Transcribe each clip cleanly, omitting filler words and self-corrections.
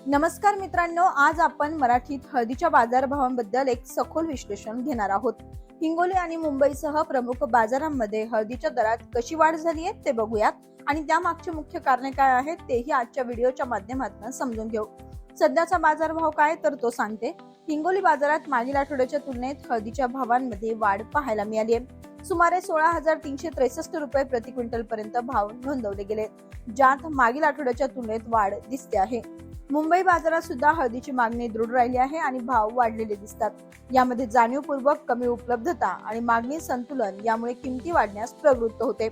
नमस्कार मित्रांनो, आज आपण मराठीत हळदीच्या बाजारभावांबद्दल एक सखोल विश्लेषण घेणार आहोत। हिंगोली आणि मुंबईसह प्रमुख बाजारांमध्ये हळदीच्या दरात कशी वाढ झाली आहे ते बघूयात आणि त्यामागचे मुख्य कारणे काय आहेत तेही आजच्या व्हिडिओच्या माध्यमातून समजून घेऊ। सध्याचा बाजारभाव काय तर तो सांगते। हिंगोली बाजारात मागील आठवड्याच्या तुलनेत हळदीच्या भावांमध्ये वाढ पाहायला मिळाली आहे। सुमारे 16,363 रुपये प्रति क्विंटल पर्यंत भाव नोंदवले गेले, ज्यात मागील आठवड्याच्या तुलनेत वाढ दिसते आहे। मुंबई बाजारात सुद्धा हळदीची मागणी दृढ राहिली आहे आणि भाव वाढलेले दिसतात। यामध्ये जाणीवपूर्वक कमी उपलब्धता आणि मागणी संतुलन यामुळे किमती वाढण्यास प्रवृत्त होते।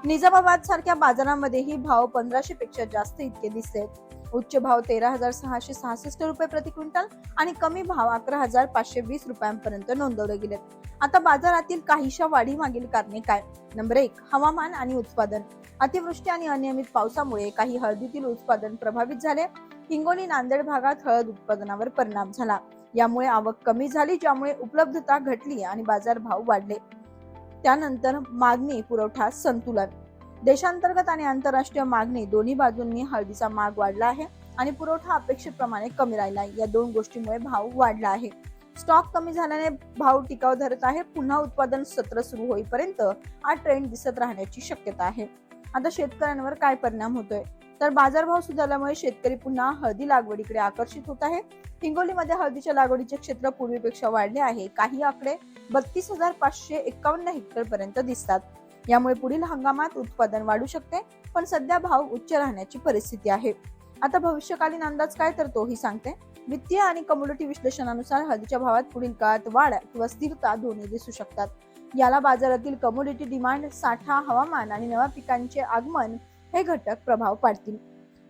निजामाबाद सारख्या बाजारांमध्येही भाव 1500 पेक्षा जास्त इतके दिसले। उच्च भाव 13,666 रुपये प्रति क्विंटल आणि कमी भाव 11,520 रुपयांपर्यंत नोंदवले गेले। आता बाजारातील काहीशा वाढी मागील कारणे काय? नंबर 1, हवामान आणि उत्पादन। अतिवृष्टी आणि अनियमित पावसामुळे काही हळदीतील उत्पादन प्रभावित झाले। हिंगोली नांदेड भागात हळद उत्पादनावर परिणाम झाला, यामुळे आवक कमी झाली, ज्यामुळे उपलब्धता घटली आणि बाजारभाव वाढले। त्यानंतर मागणी पुरवठा संतुलन। देशांतर्गत आणि आंतरराष्ट्रीय मागणी दोन्ही बाजूंनी हळदीचा माग वाढला आहे आणि पुरवठा अपेक्षेप्रमाणे कमी राहिला। या दोन गोष्टींमुळे भाव वाढला आहे। स्टॉक कमी झाल्याने भाव टिकाव धरत आहे। पुन्हा उत्पादन सत्र सुरू होईपर्यंत हा ट्रेंड दिसत राहण्याची शक्यता आहे। आता शेतकऱ्यांवर काय परिणाम होतोय तर बाजारभाव सुधारल्यामुळे शेतकरी पुन्हा हळदी लागवडीकडे आकर्षित होत आहे। हिंगोलीमध्ये हळदीच्या लागवडीचे क्षेत्र पूर्वीपेक्षा वाढले आहे। काही आकडे 32,551 हेक्टर पर्यंत दिसतात। यामुळे पुढील हंगामात उत्पादन वाढू शकते, पण सध्या भाव उच्च राहण्याची परिस्थिती आहे। आता भविष्यकालीन अंदाज काय तर तोही सांगते। वित्तीय आणि कमोडिटी विश्लेषणानुसार हळदीच्या भावात पुढील काळात वाढ किंवा स्थिरता दोन्ही दिसू शकतात। याला बाजारातील कमोडिटी डिमांड, साठा, हवामान आणि नव्या पिकांचे आगमन हे घटक प्रभाव पाडतील।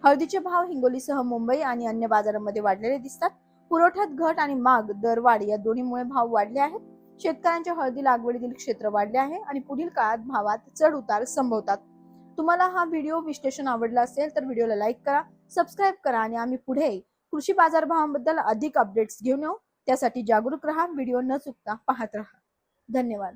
हळदीचे भाव हिंगोलीसह मुंबई आणि अन्य बाजारांमध्ये वाढलेले दिसतात। पुरवठ्यात घट आणि माग दर वाढ या दोन्हीमुळे भाव वाढले आहेत। शेतकऱ्यांच्या हळदी लागवडीतील क्षेत्र वाढले आहे आणि पुढील काळात भावात चढ उतार संभवतात। तुम्हाला हा व्हिडिओ विश्लेषण आवडला असेल तर व्हिडिओला लाईक करा, सबस्क्राईब करा आणि आम्ही पुढे कृषी बाजारभावांबद्दल अधिक अपडेट्स घेऊन येऊ। त्यासाठी जागरूक रहा, व्हिडिओ न चुकता पाहत रहा। धन्यवाद।